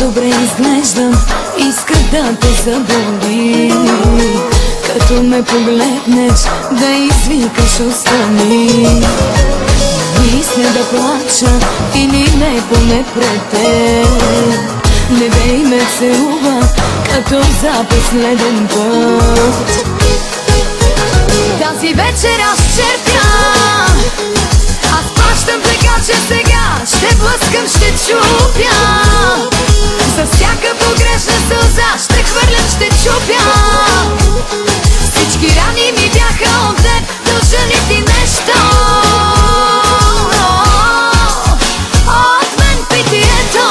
добре изглеждам, исках да те заболи. Като ме погледнеш, да извикаш остани. Мисля да плача или не, поне пред теб. Не дей ме целува, като за последен път. Тази вечер аз черпя, аз плащам така, че сега ще блъскам, ще чупя. За всяка погрешна сълза ще хвърлям, ще чупя. Всички рани ми бяха от теб, дължа ли ти нещо? От мен питието.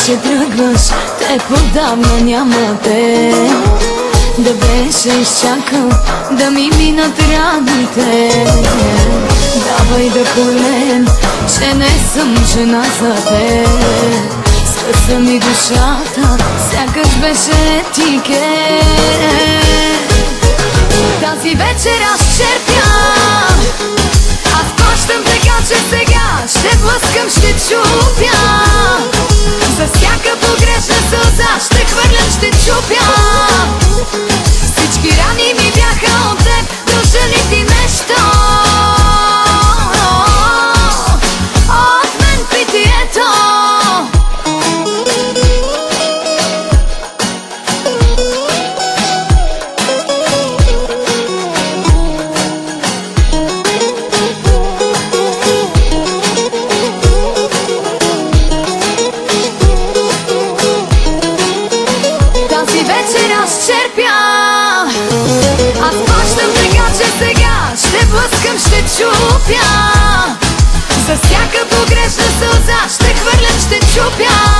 Че тръгваш, те подавна няма те. Да беше изчакал, да ми минат раните. Давай да полем, че не съм жена за те. Скъса ми душата, сякаш беше етикет. Тази вечер аз черпя, аз плащам така, че сега ще блъскам, ще чупя. За всяка погрешна сълза ще хвърлям, ще чупя. Всички рани ми бяха от теб, дължа ли ти нещо? От мен питието. Аз плащам така, че сега ще блъскам, ще чупя. За всяка погрешна сълза ще хвърлям, ще чупя.